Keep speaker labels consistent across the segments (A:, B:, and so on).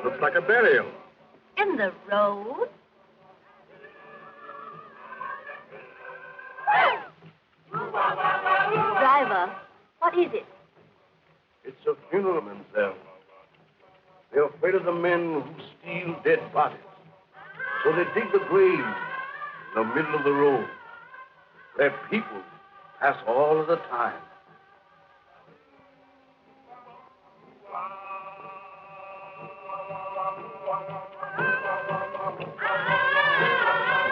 A: Looks like a burial.
B: In the road? Driver, what is it?
A: It's a funeral, mademoiselle. They're afraid of the men who steal dead bodies. So they dig the grave in the middle of the road, where people pass all of the time.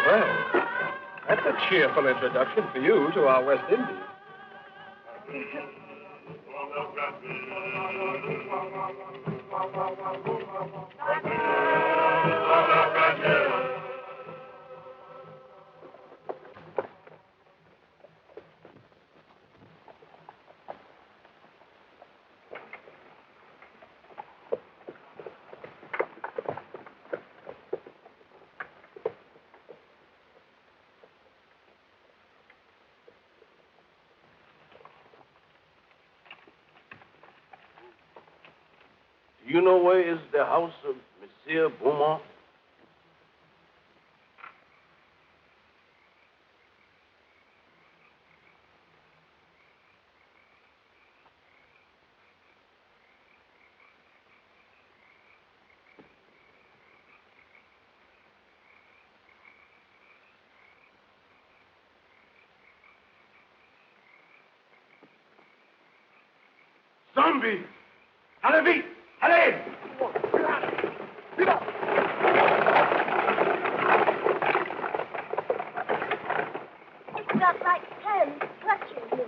C: Well, that's a cheerful introduction for you to our West Indies.
A: Do you know where is the house of Monsieur Beaumont? Zombie! Allez, allez!
B: It's got like hands clutching me.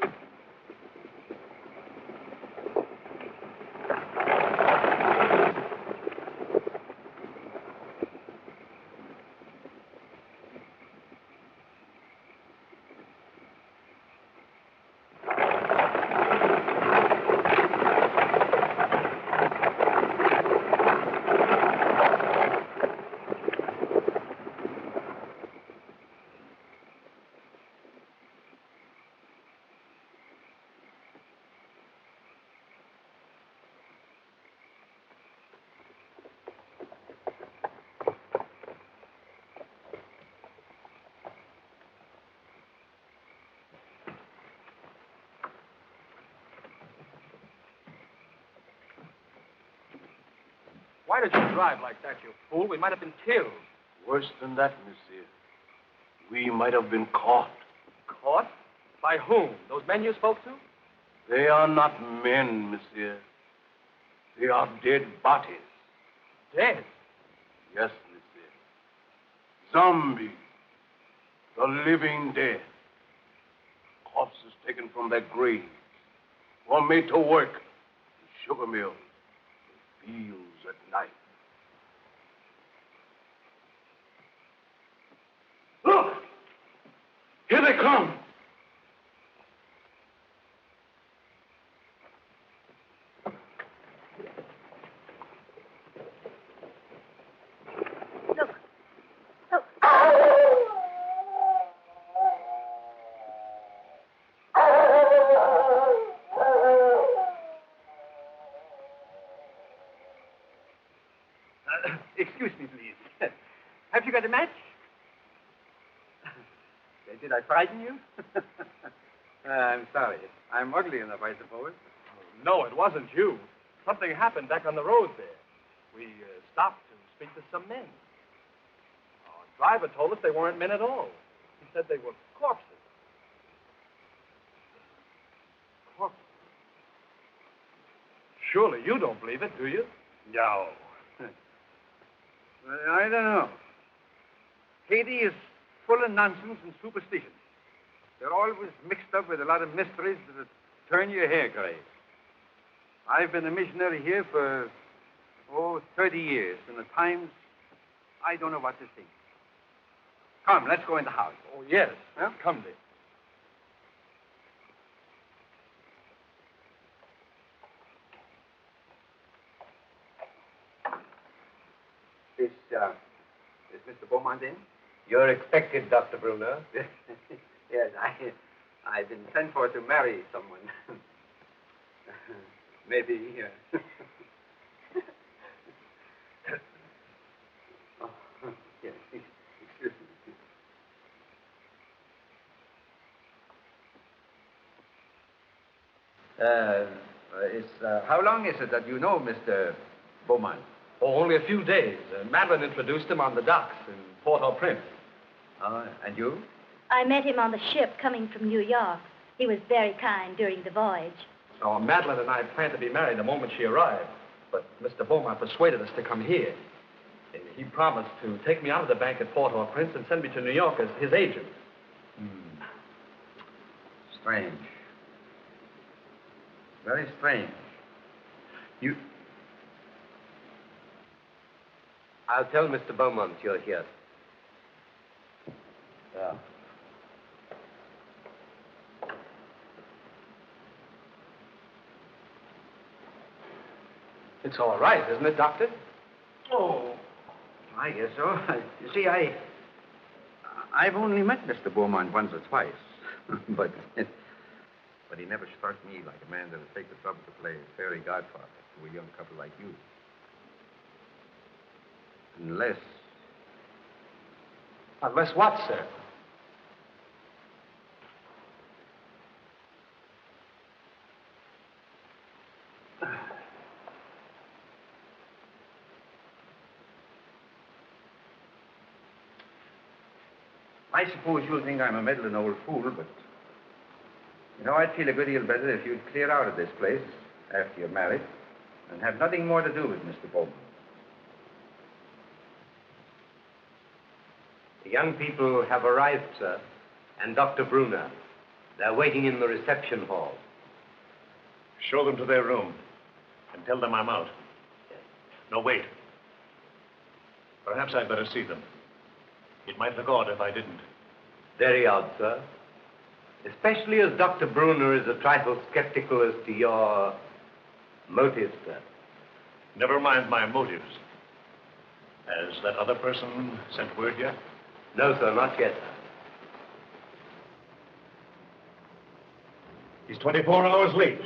C: Why did you drive like that, you fool? We might have been killed.
A: Worse than that, monsieur. We might have been caught.
C: Caught? By whom? Those men you spoke to?
A: They are not men, monsieur. They are dead bodies.
C: Dead?
A: Yes, monsieur. Zombies. The living dead. Corpses taken from their graves or made to work in sugar mills, fields at night. Look! Here they come!
B: Look. Look.
D: Excuse me, please. Have you got a match? Did I frighten you? I'm sorry. I'm ugly enough, I suppose.
C: No, it wasn't you. Something happened back on the road there. We stopped to speak to some men. Our driver told us they weren't men at all. He said they were corpses. Corpses? Surely you don't believe it, do you?
D: No. I don't know. Haiti is full of nonsense and superstition. They're always mixed up with a lot of mysteries that turn your hair gray. I've been a missionary here for, 30 years, and at times I don't know what to think. Come, let's go in the house.
C: Oh, yes.
D: Huh?
C: Come, Dick.
D: Is Mr. Beaumont in?
E: You're expected, Dr. Bruner.
D: Yes, I've been sent for to marry someone. Maybe. Oh, yes, excuse me. How long is it that you know Mr. Beaumont?
C: Oh, only a few days. Madeline introduced him on the docks in Port-au-Prince.
D: And you?
B: I met him on the ship coming from New York. He was very kind during the voyage.
C: So Madeline and I planned to be married the moment she arrived. But Mr. Beaumont persuaded us to come here. He promised to take me out of the bank at Port-au-Prince and send me to New York as his agent.
D: Strange. Very strange.
E: I'll tell Mr. Beaumont you're here.
D: Yeah.
C: It's all right, isn't it, Doctor?
D: Oh, I guess so. You see, I've only met Mr. Beaumont once or twice, but he never struck me like a man that would take the trouble to play fairy godfather to a young couple like you. Unless
C: what, sir?
D: I suppose you'll think I'm a meddling old fool, but I'd feel a good deal better if you'd clear out of this place after you're married and have nothing more to do with Mr. Beaumont.
E: The young people have arrived, sir, and Dr. Bruner. They're waiting in the reception hall.
F: Show them to their room and tell them I'm out. No, wait. Perhaps I'd better see them. It might look odd if I didn't.
E: Very odd, sir. Especially as Dr. Bruner is a trifle skeptical as to your motives, sir.
F: Never mind my motives. Has that other person sent word yet?
E: No, sir, not yet, sir.
F: He's 24 hours late.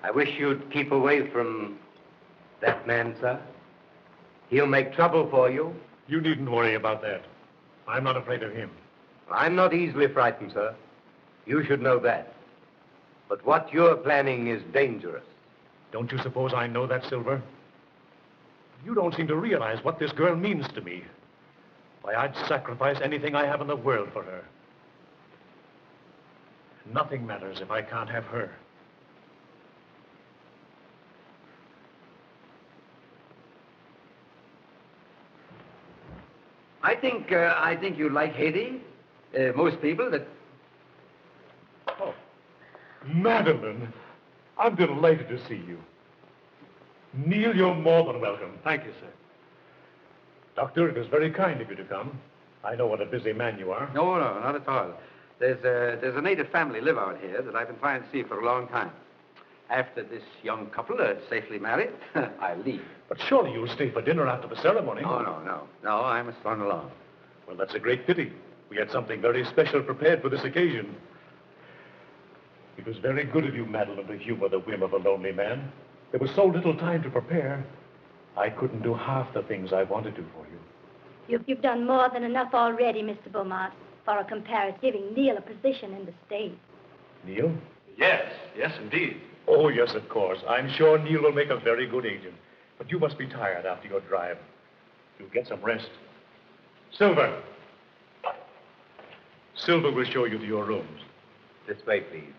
E: I wish you'd keep away from that man, sir. He'll make trouble for you.
F: You needn't worry about that. I'm not afraid of him.
E: I'm not easily frightened, sir. You should know that. But what you're planning is dangerous.
F: Don't you suppose I know that, Silver? You don't seem to realize what this girl means to me. Why, I'd sacrifice anything I have in the world for her. Nothing matters if I can't have her.
D: I think you like Haiti. Most people that...
F: Oh, Madeline, I'm delighted to see you. Neil, you're more than welcome.
C: Thank you, sir.
F: Doctor, it is very kind of you to come. I know what a busy man you are.
D: No, not at all. There's a native family live out here that I've been trying to see for a long time. After this young couple are safely married, I'll leave.
F: But surely you'll stay for dinner after the ceremony.
D: No, I must run along.
F: Well, that's a great pity. We had something very special prepared for this occasion. It was very good of you, Madeline, to humor the whim of a lonely man. There was so little time to prepare. I couldn't do half the things I wanted to for you.
B: You've done more than enough already, Mr. Beaumont, for a comparative, giving Neil a position in the state.
F: Neil?
C: Yes, indeed.
F: Oh, yes, of course. I'm sure Neil will make a very good agent. But you must be tired after your drive. You'll get some rest. Silver. Silver will show you to your rooms.
E: This way, please.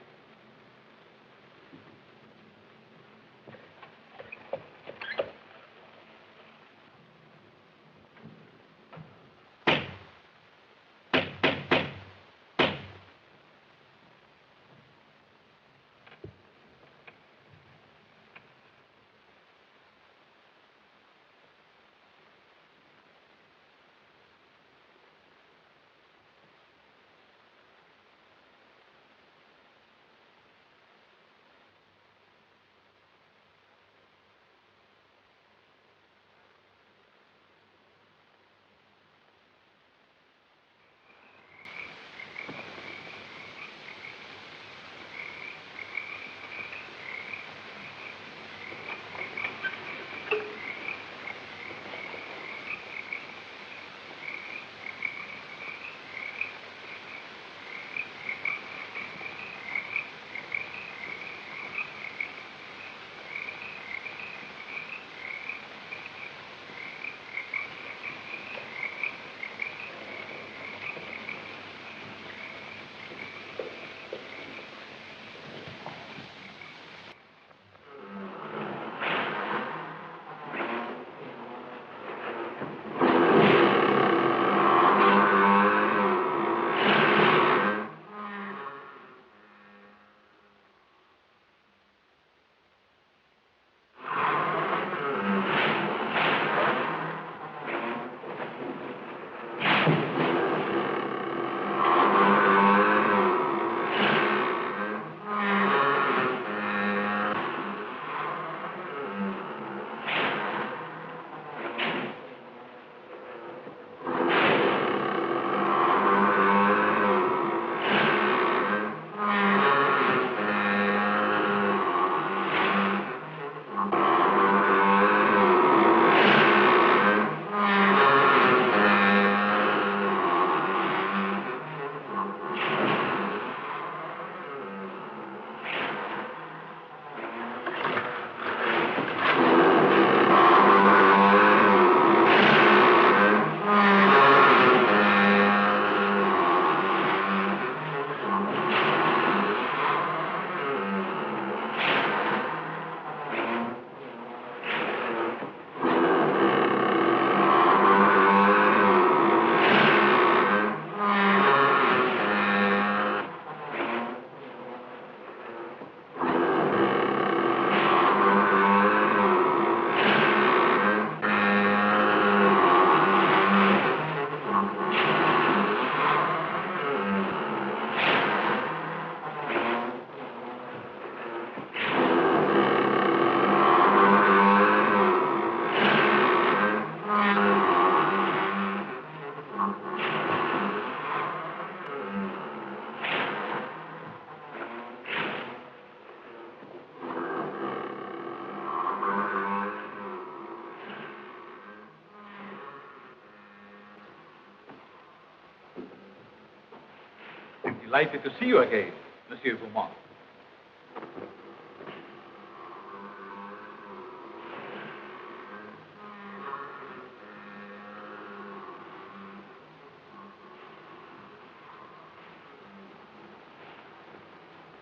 C: Delighted to see you again, Monsieur Beaumont.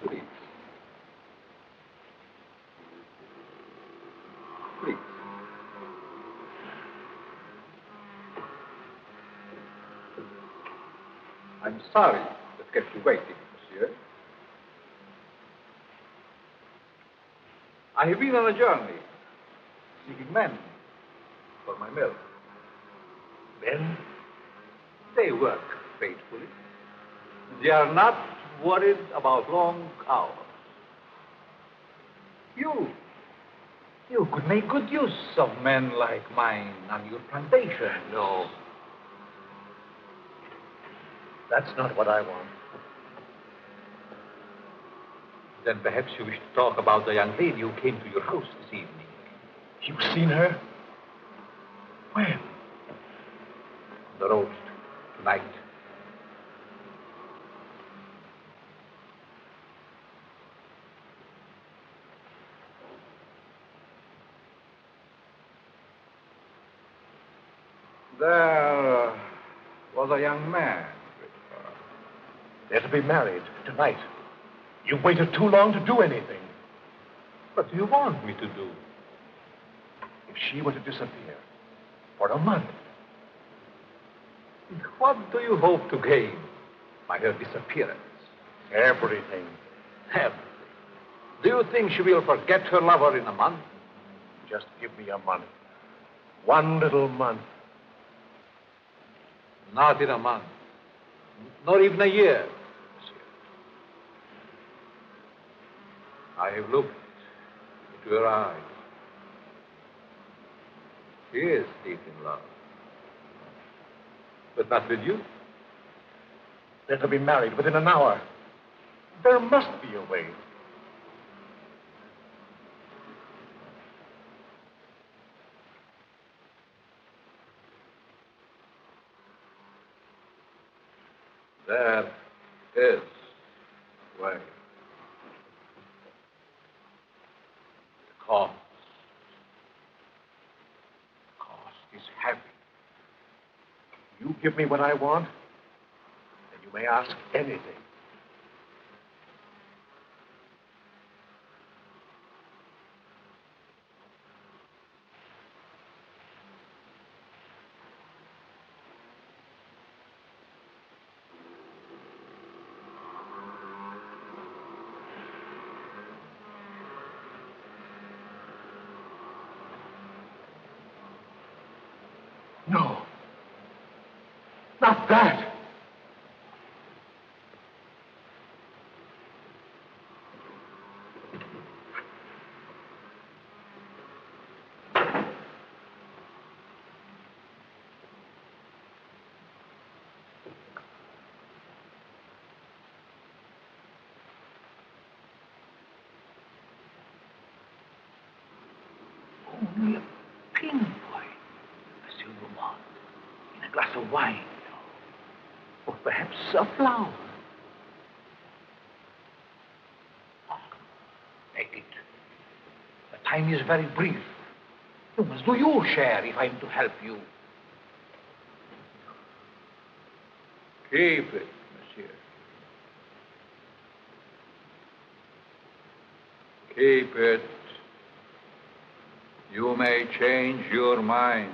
C: Please. Please. I'm sorry to have kept you waiting, monsieur. I have been on a journey.
G: seeking men for my mill.
F: Men?
G: They work faithfully. They are not worried about long hours. You could make good use of men like mine on your plantation.
F: No. That's not what I want.
G: Then perhaps you wish to talk about the young lady who came to your house this evening.
F: You've seen her? When?
G: On the road tonight. There was a young man with her.
F: They're to be married tonight. You've waited too long to do anything.
G: What do you want me to do?
F: If she were to disappear for a month,
G: What do you hope to gain by her disappearance?
F: everything.
G: Everything. Do you think she will forget her lover in a month?
F: Just give me a month. One little month.
G: Not in a month. Not even a year. I have looked into her eyes. She is deep in love. But not with you.
F: They're to be married within an hour. There must be a way.
G: There is a way. The cost is heavy.
F: You give me what I want, and you may ask anything. No. Not that.
G: Only a pinpoint, Monsieur Beaumont, in a glass of wine, or perhaps a flower. Take it. The time is very brief. You must do your share if I am to help you. Keep it, Monsieur. Keep it. You may change your mind.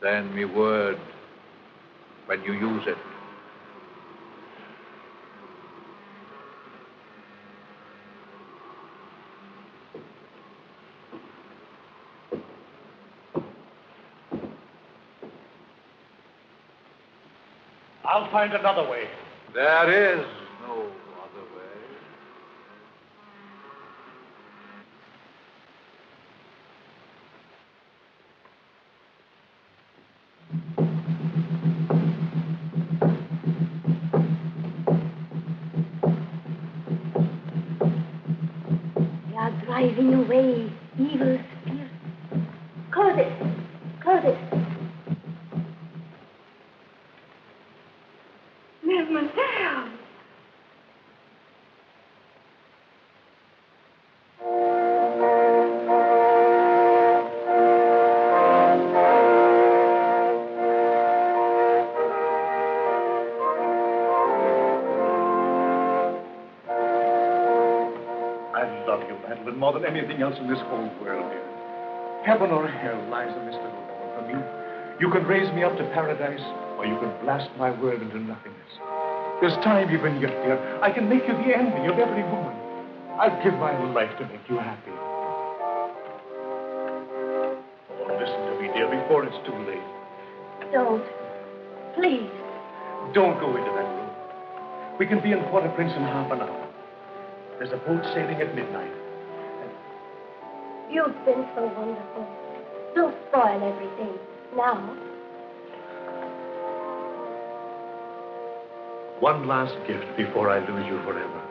G: Send me word when you use it.
F: I'll find another way.
G: There is no other way.
B: They are driving away evil spirits. Curtis! Curtis! Mademoiselle!
F: I love you, Madeline, more than anything else in this whole world, dear. Heaven or hell lies a mystery from you. You can raise me up to paradise, or you can blast my world into nothingness. There's time even yet, dear. I can make you the envy of every woman. I'd give my life to make you happy. Oh, listen to me, dear, before it's too late.
B: Don't. Please.
F: Don't go into that room. We can be in Port-au-Prince in half an hour. There's a boat sailing at midnight.
B: You've been so wonderful. Don't spoil everything. Now.
F: One last gift before I lose you forever.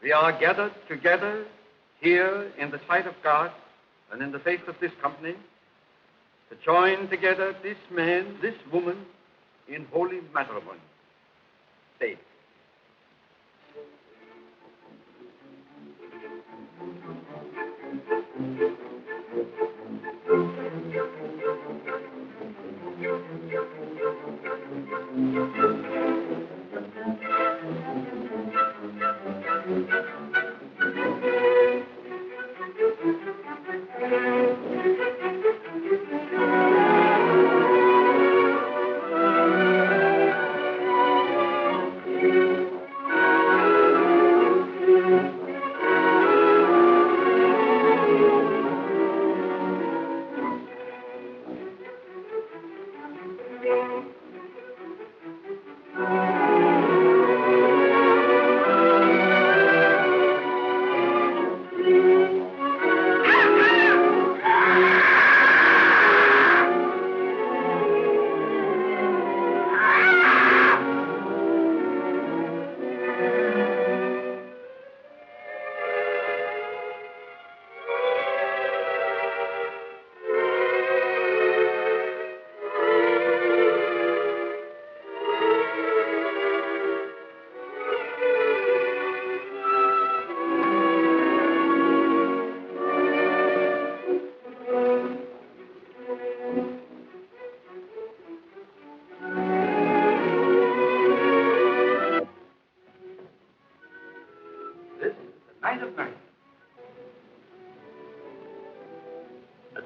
D: We are gathered together here in the sight of God and in the face of this company to join together this man, this woman in holy matrimony. Stay.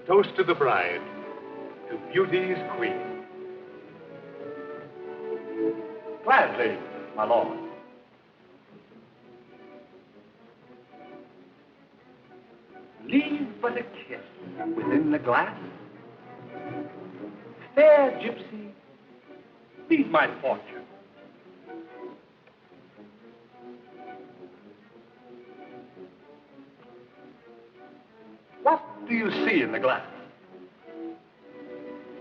D: Toast to the bride, to beauty's queen. Gladly, my lord.
G: Leave but a kiss within the glass. Fair gypsy, leave my fortune.
F: What do you see in the glass?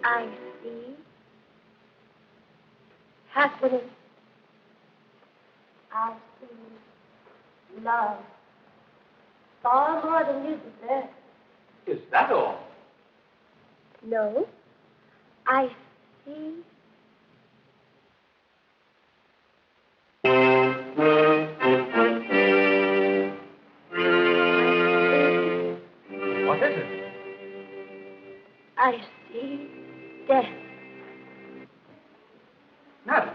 B: I see happiness. I see love. Far more than you deserve.
G: Is that all?
B: No. I see.
F: What is it?
B: I see death.
F: Madeline.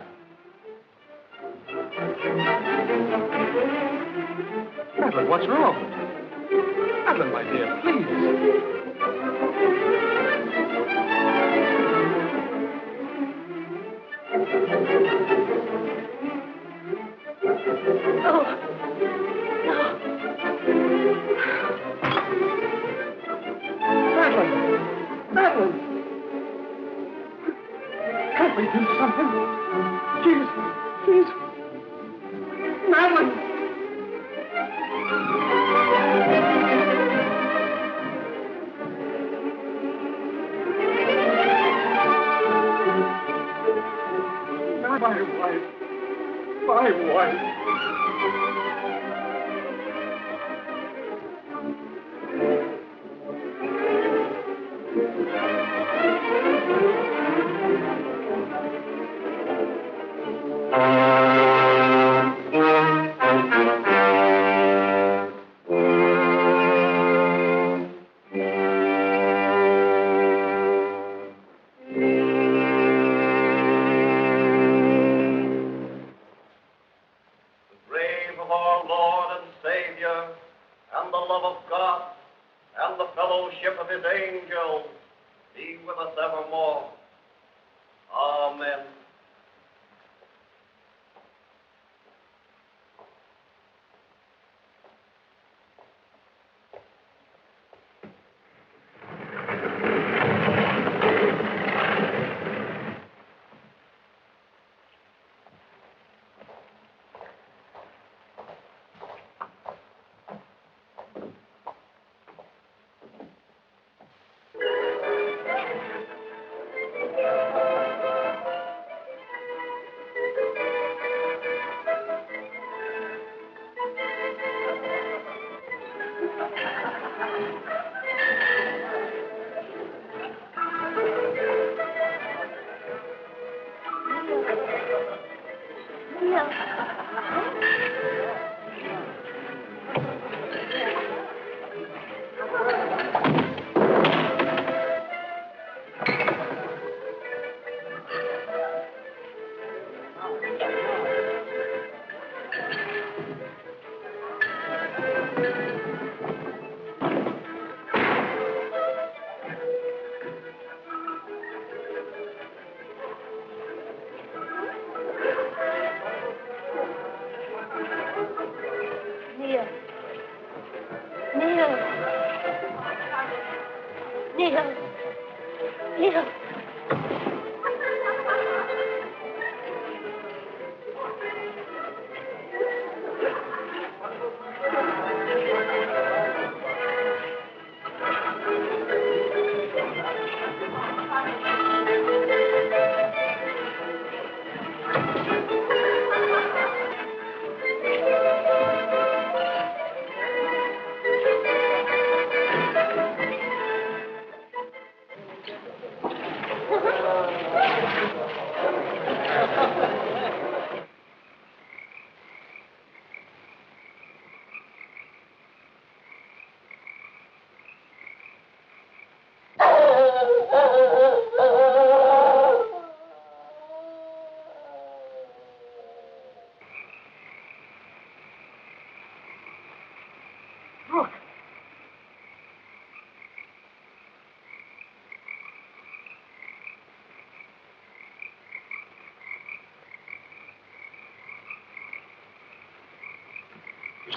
F: Madeline, what's wrong? Madeline, my dear, please.
B: Oh, no.
F: Madeline! Can't we do something? Please. Madeline!
C: My wife. My wife.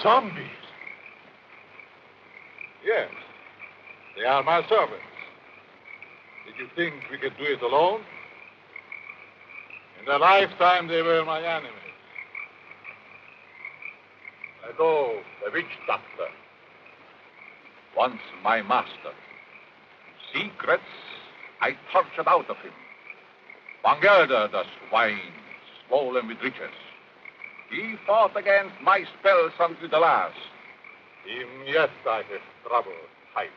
F: Zombies.
H: Yes, they are my servants. Did you think we could do it alone? In their lifetime, they were my enemies. Ago, the witch doctor, once my master. Secrets I tortured out of him. Bangelder, the swine, swollen with riches. He fought against my spells until the last. Him yet I have trouble fight.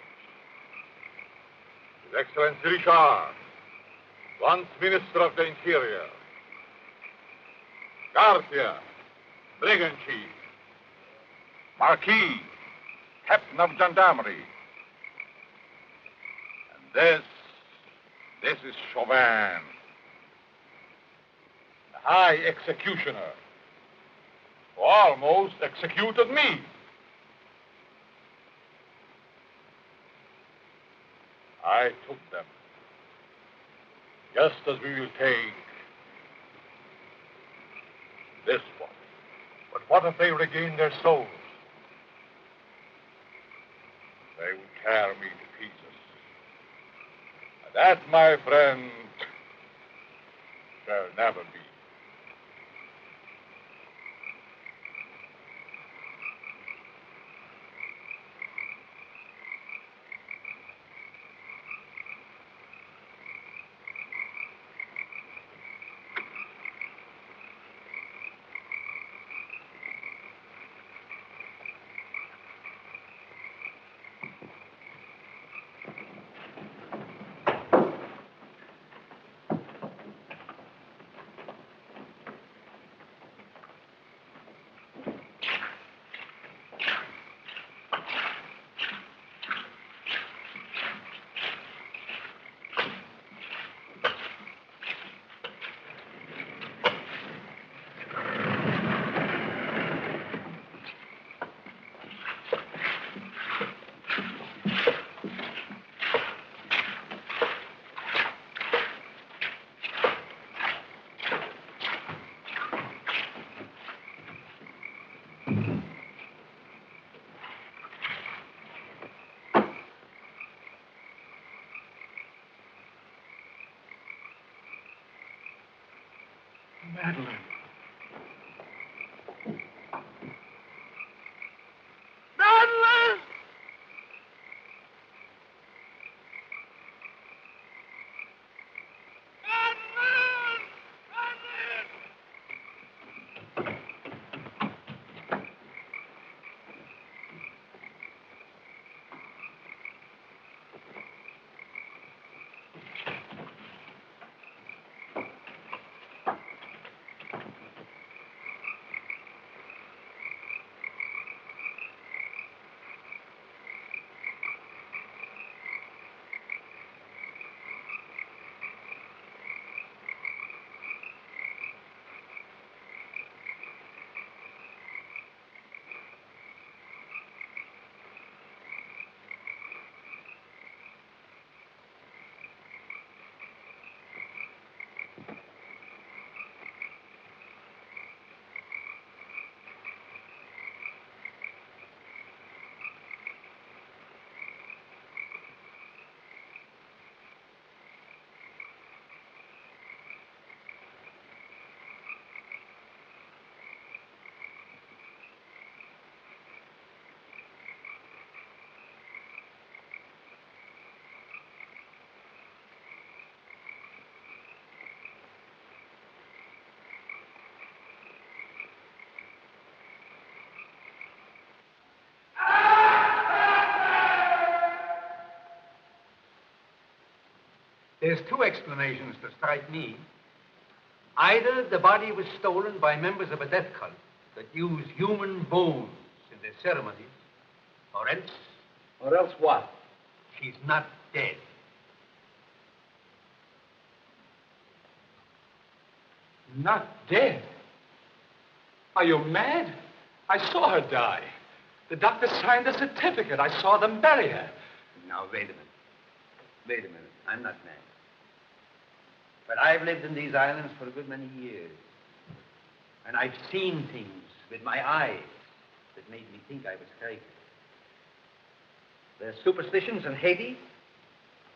H: His Excellency Richard, once Minister of the Interior. Garcia, Brigand Chief. Marquis, Captain of Gendarmerie. And this is Chauvin, the High Executioner, who almost executed me. I took them, just as we will take this one. But what if they regain their souls? They would tear me to pieces. And that, my friend, shall never be.
C: Madeline.
A: Madeline!
D: There's two explanations that strike me. Either the body was stolen by members of a death cult that use human bones in their ceremonies, or else...
C: Or else what?
D: she's not dead.
C: Not dead? Are you mad? I saw her die. The doctor signed a certificate. I saw them bury her.
D: Now, wait a minute. Wait a minute. I'm not mad. But I've lived in these islands for a good many years. And I've seen things with my eyes that made me think I was crazy. There's superstitions in Haiti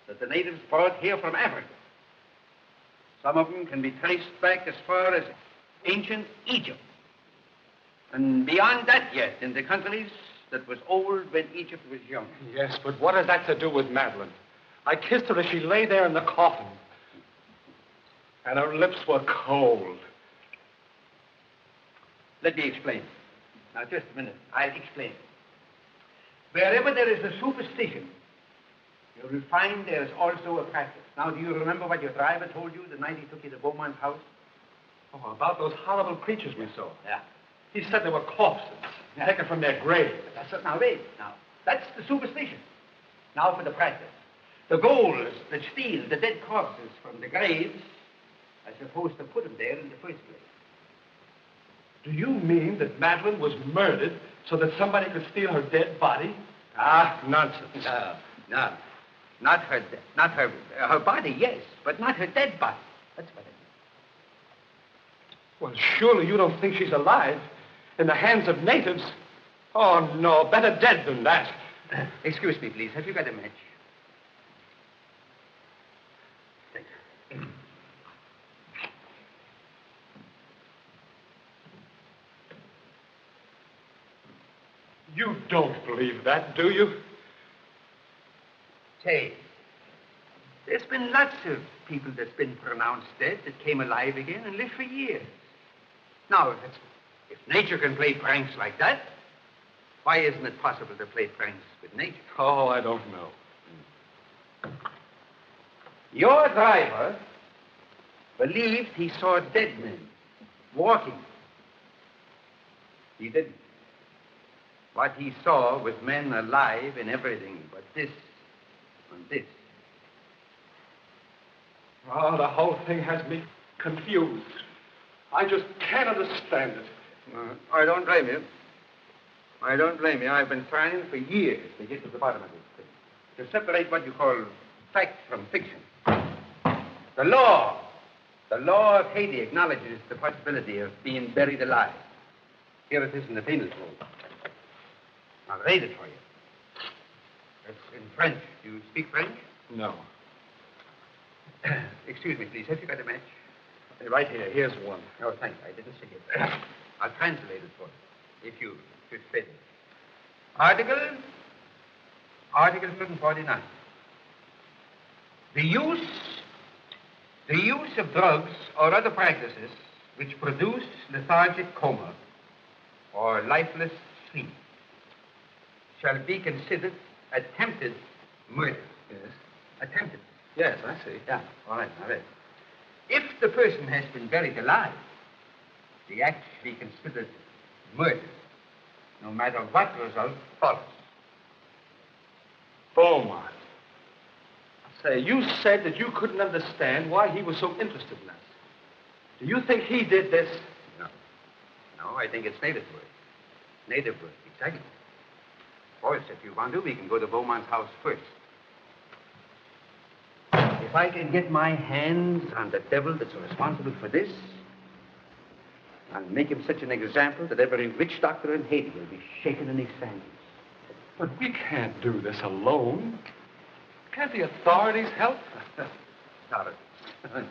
D: that the natives brought here from Africa. Some of them can be traced back as far as ancient Egypt. And beyond that yet, in the countries that was old when Egypt was young.
C: Yes, but what has that to do with Madeline? I kissed her as she lay there in the coffin. And her lips were cold.
D: Let me explain. Now, just a minute. I'll explain. Wherever there is a superstition, you will find there is also a practice. Now, do you remember what your driver told you the night he took you to Beaumont's house?
C: Oh, about those horrible creatures we saw.
D: Yeah.
C: He said they were corpses, taken from their graves.
D: That's it. Now, wait. Now, that's the superstition. Now for the practice. The ghouls that steal the dead corpses from the graves are supposed to put them there in the first place.
C: Do you mean that Madeline was murdered so that somebody could steal her dead body?
D: Ah, nonsense. No. Not her body, yes, but not her dead body. That's what I mean.
C: Well, surely you don't think she's alive in the hands of natives? Oh, no, better dead than that.
D: Excuse me, please. Have you got a match? Thanks.
C: You don't believe that, do you?
D: Say, there's been lots of people that's been pronounced dead that came alive again and lived for years. Now, if nature can play pranks like that, why isn't it possible to play pranks with nature?
C: Oh, I don't know.
D: Your driver believed he saw dead men walking. He didn't. What he saw was men alive in everything but this and this.
C: Oh, the whole thing has me confused. I just can't understand it.
D: I don't blame you. I don't blame you. I've been trying for years to get to the bottom of this thing. To separate what you call fact from fiction. The law of Haiti acknowledges the possibility of being buried alive. Here it is in the penal code. I'll read it for you. It's in French. Do you speak French?
C: No.
D: Excuse me, please. Have you got a match?
C: Right here. Here's one.
D: Oh, thank you. I didn't see it. I'll translate it for you, if you fit. Article 149. The use of drugs or other practices which produce lethargic coma or lifeless sleep shall be considered attempted murder.
C: Yes.
D: Attempted.
C: Yes, I see.
D: Yeah, all right, all right. If the person has been buried alive, the act shall be considered murder, no matter what result follows.
C: Beaumont. Say, you said that you couldn't understand why he was so interested in us. Do you think he did this?
D: No. No, I think it's native work. Native work, exactly. Of course, if you want to, we can go to Beaumont's house first. If I can get my hands on the devil that's responsible for this, I'll make him such an example that every witch doctor in Haiti will be shaken in his sandals.
C: But we can't do this alone. Can't the authorities help?
D: Authorities?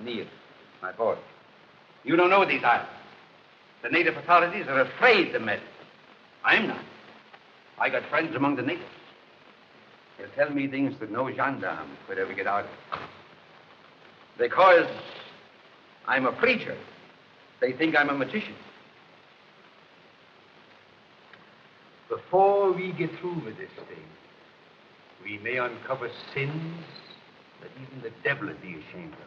D: Neil, my boy, you don't know these islands. The native authorities are afraid to meddle. I'm not. I got friends among the natives. They'll tell me things that no gendarme could ever get out of. Because I'm a preacher, they think I'm a magician. Before we get through with this thing, we may uncover sins that even the devil would be ashamed of.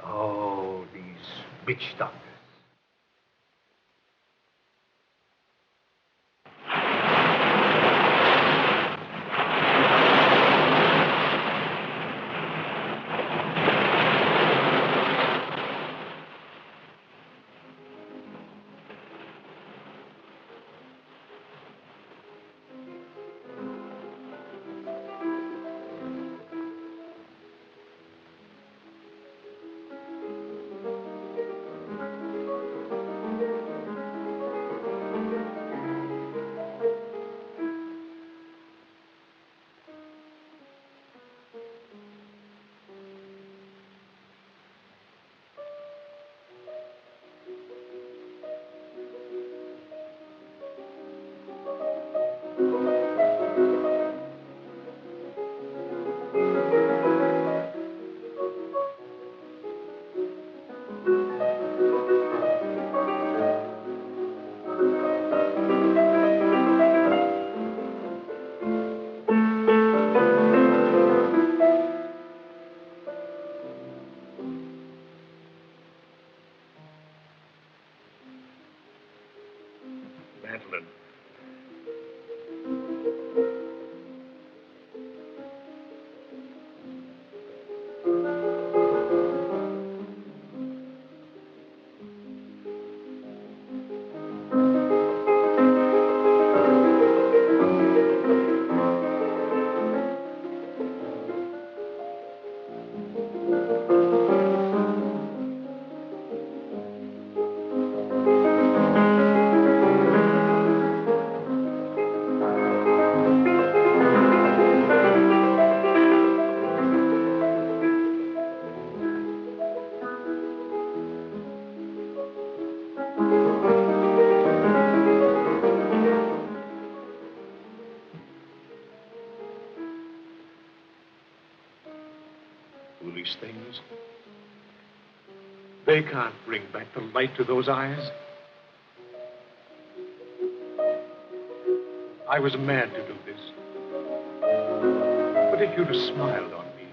D: Oh, these witch doctors.
F: Madeline. These things, they can't bring back the light to those eyes. I was mad to do this. But if you'd have smiled on me,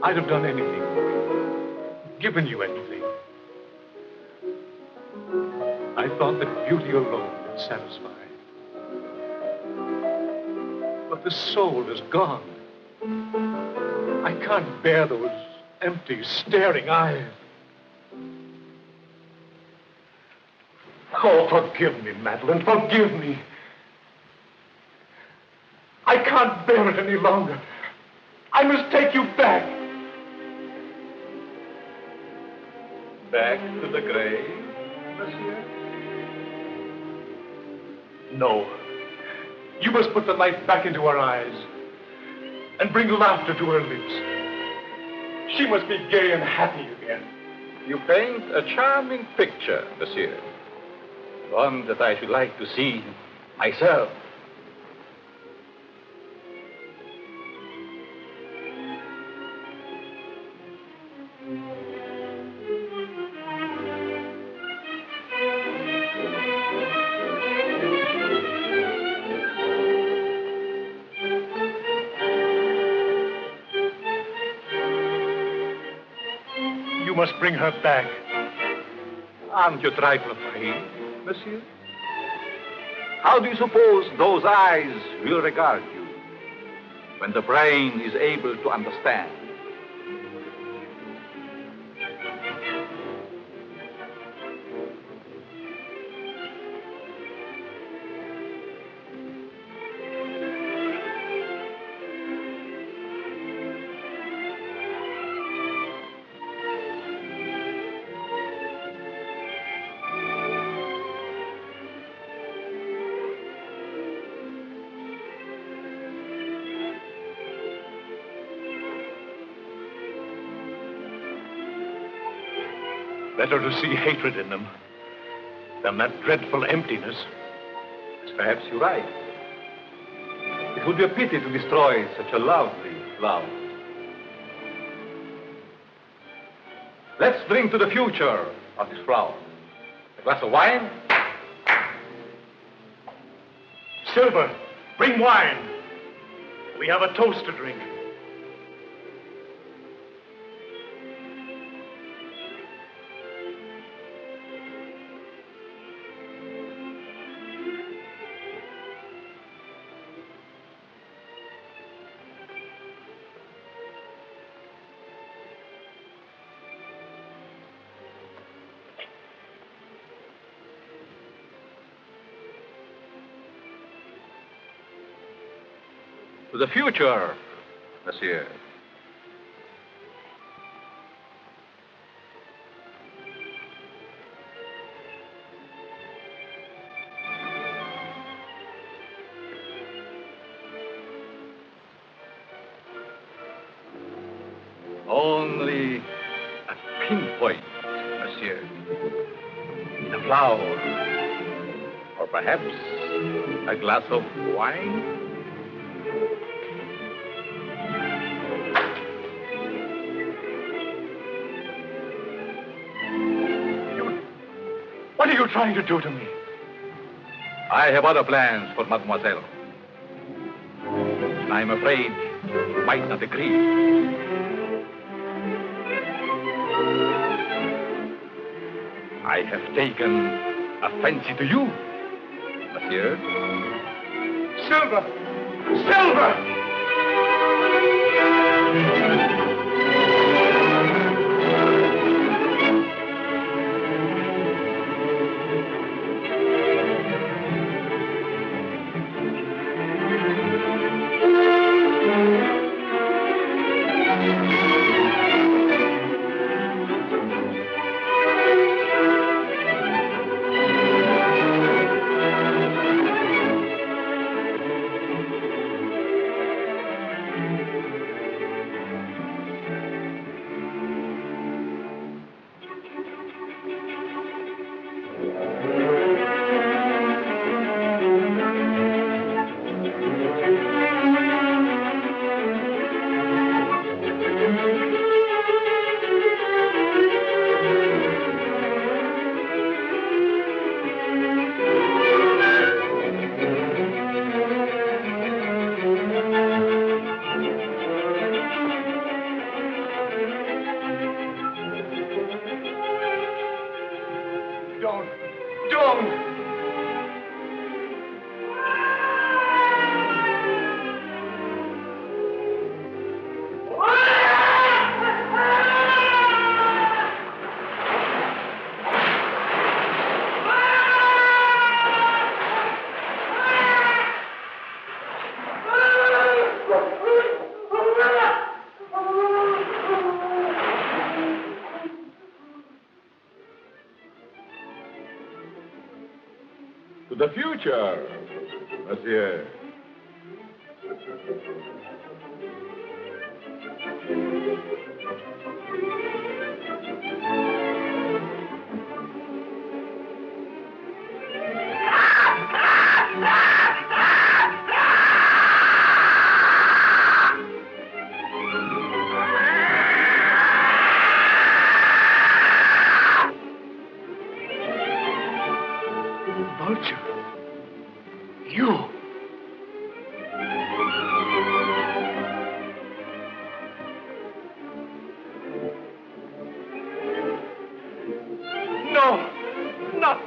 F: I'd have done anything for you, given you anything. I thought that beauty alone would satisfy. But the soul is gone. I can't bear those empty, staring eyes. Oh, forgive me, Madeline, forgive me. I can't bear it any longer. I must take you back.
C: Back to the grave, monsieur?
F: No. You must put the light back into her eyes and bring laughter to her lips. She must be gay and happy again.
H: You paint a charming picture, monsieur. One that I should like to see myself.
F: You must bring her back.
H: Aren't you a trifle afraid, monsieur? How do you suppose those eyes will regard you when the brain is able to understand?
F: Better to see hatred in them than that dreadful emptiness.
H: Perhaps you're right. It would be a pity to destroy such a lovely flower. Let's drink to the future of this flower. A glass of wine?
F: Silver, bring wine. We have a toast to drink.
H: To the future, monsieur. Only a pinpoint, monsieur, in a flower, or perhaps a glass of wine.
F: What are you trying to do to me?
H: I have other plans for mademoiselle. I'm afraid you might not agree. I have taken a fancy to you, monsieur.
F: Silver! Silver!
H: To the future, monsieur.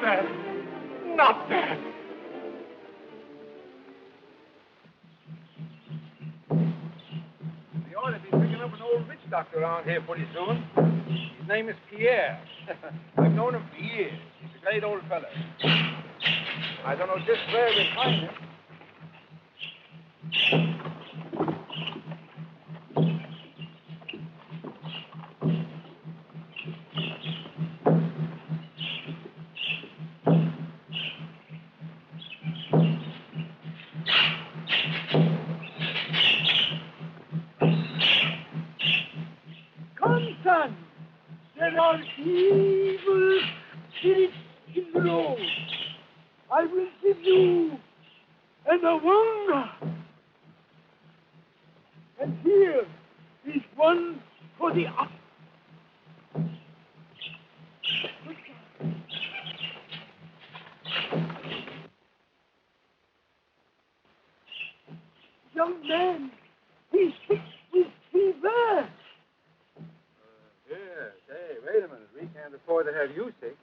C: that. Not that.
D: We ought to be picking up an old witch doctor around here pretty soon. His name is Pierre. I've known him for years. He's a great old fellow. I don't know just where we'll find him.
I: Come, son. There are evil spirits in the road. I will give you an awanga. And here is one for the up. Young man, he's sick with fever.
D: Here, hey, wait a minute. We can't afford to have you sick.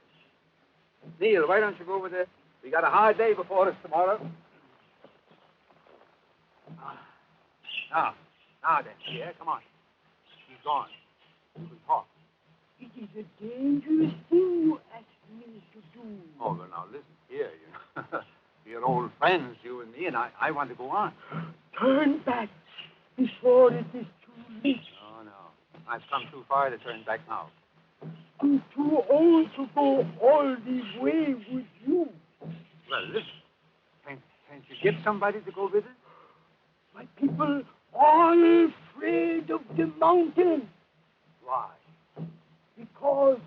D: Neil, why don't you go over there? We got a hard day before us tomorrow. Now then, Pierre, come on. He's gone. We can talk.
I: It is a dangerous thing you asked me to do.
D: Oh, well, now listen here. We're old friends, you and me, and I want to go on.
I: Turn back before it is too late.
D: No. I've come too far to turn back now.
I: I'm too old to go all the way with you.
D: Well, listen. Can't you get somebody to go with us?
I: My people are afraid of the mountain.
D: Why?
I: Because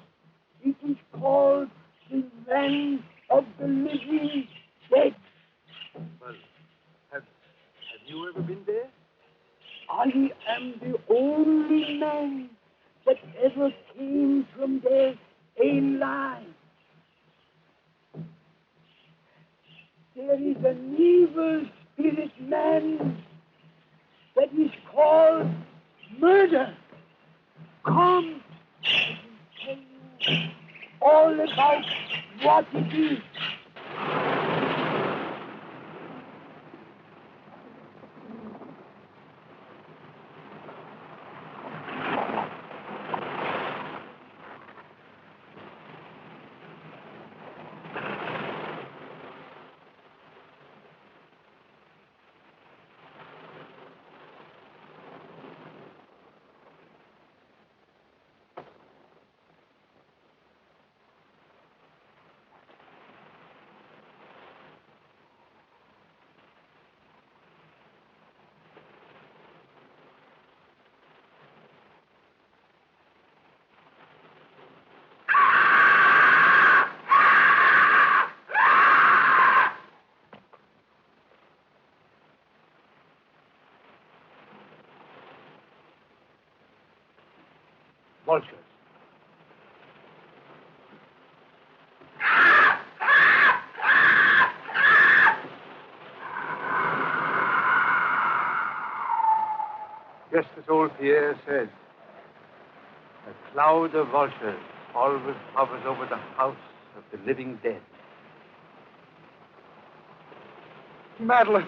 I: it is called the land of the living dead.
D: Well, have you ever been there?
I: I am the only man that ever came from there alive. There is an evil spirit man that is called murder. Come, I will tell you all about what it is.
D: Vultures. Just as old Pierre said, a cloud of vultures always hovers over the house of the living dead.
C: Madeline.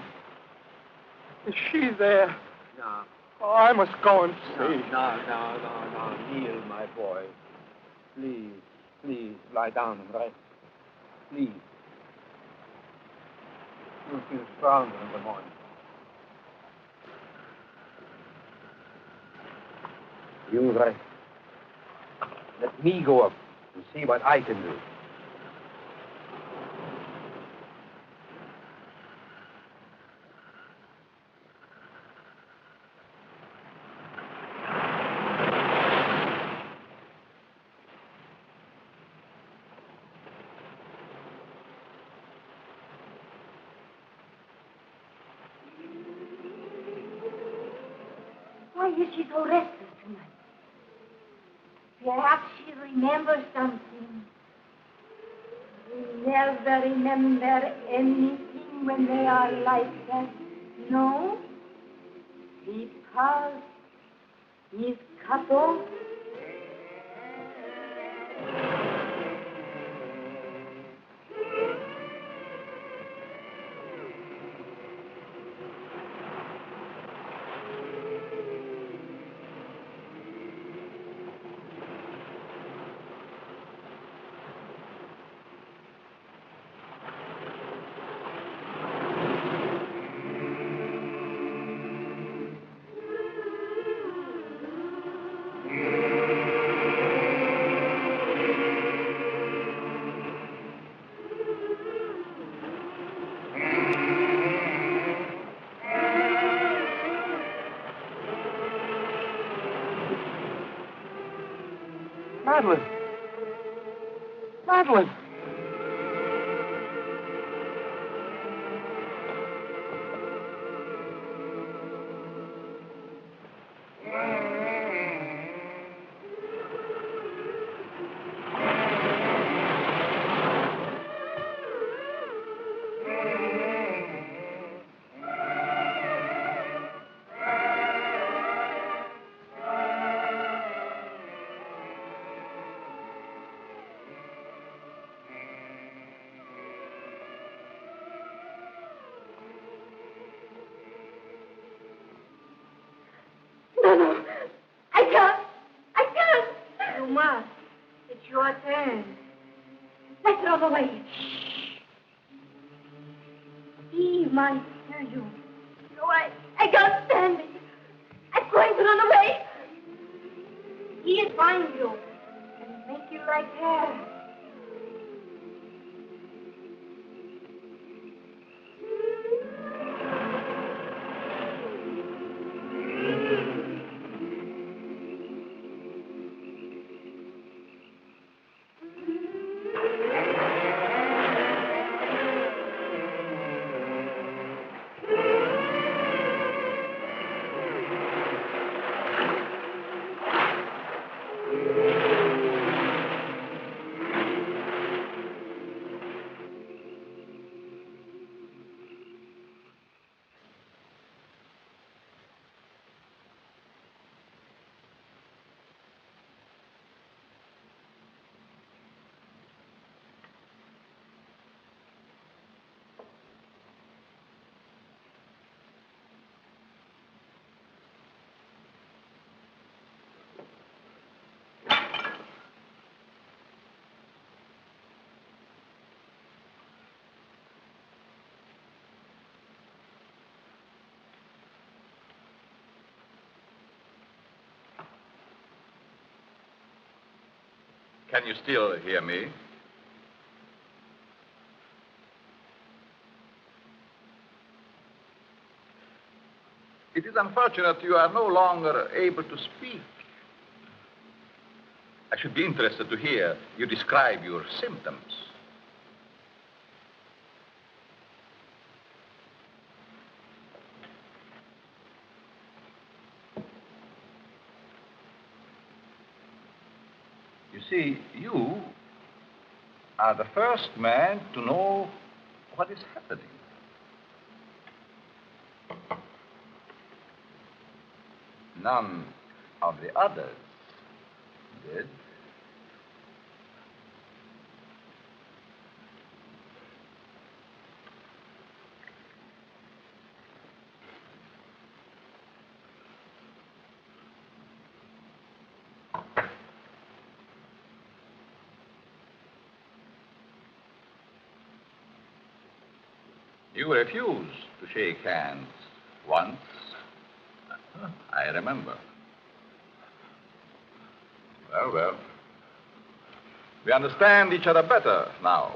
C: Is she there?
D: No.
C: Oh, I must go and see.
D: No. Neil, my boy. Please, lie down and rest. Please. You'll feel stronger in the morning. You rest. Let me go up and see what I can do.
B: Why is she so restless tonight? Perhaps she remembers something. They never remember anything when they are like that. No? Because he's cut off.
D: Madeline. Madeline.
B: No. I can't.
I: You must. It's your turn.
B: Let's get on the way. Steve might hear you. No, I can't stand it. I'm going to run away.
I: He'll find you and make you like her.
H: Can you still hear me? It is unfortunate you are no longer able to speak. I should be interested to hear you describe your symptoms. You see, you are the first man to know what is happening. None of the others did. You refused to shake hands once. I remember. Well. We understand each other better now.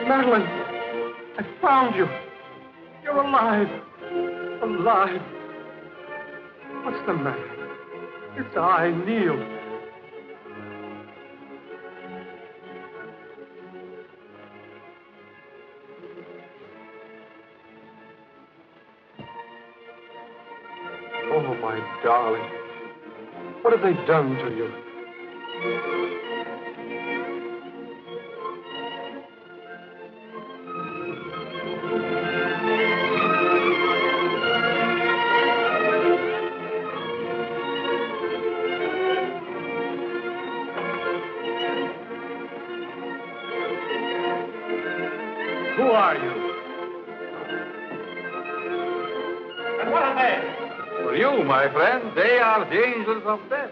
J: Madeline, I found you. You're alive. Alive. What's the matter? It's I, Neil. Oh, my darling. What have they done to you?
C: Who are you? And what are they?
D: For you, my friend, they are the angels of death.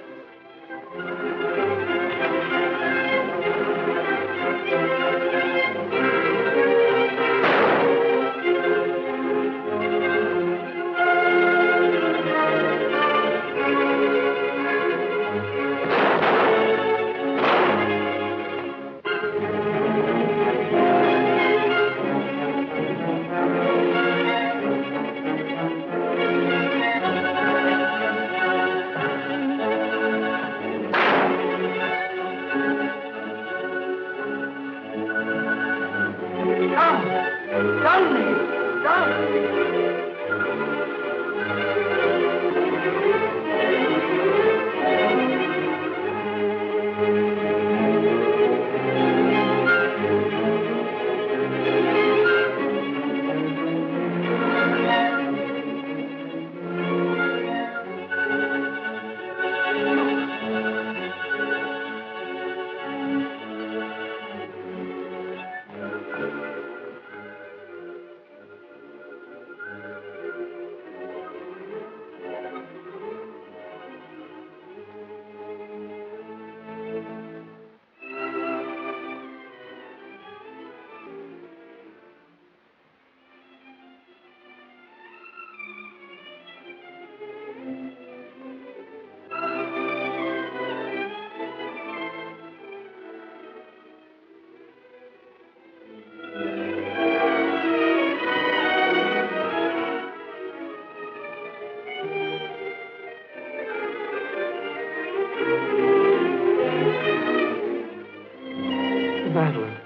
J: Madeline,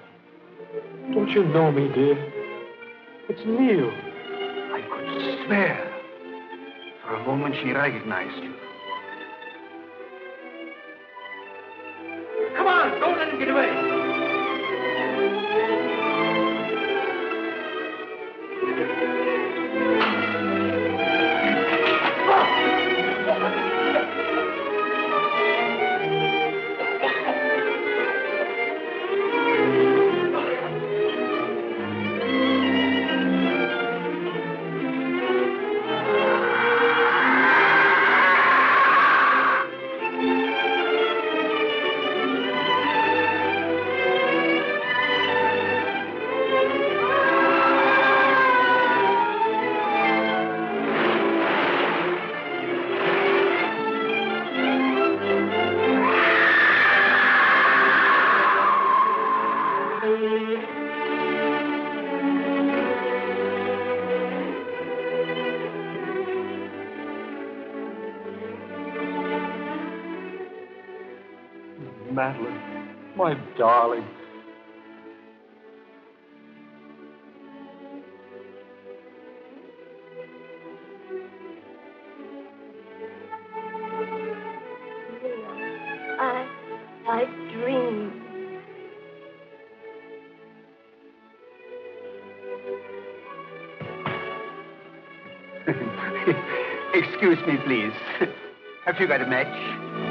J: don't you know me, dear? It's Neil.
G: I could swear. For a moment, she recognized you.
E: Come on, don't let him get away.
J: Madeline, my darling.
B: I dreamed.
G: Excuse me, please. Have you got a match?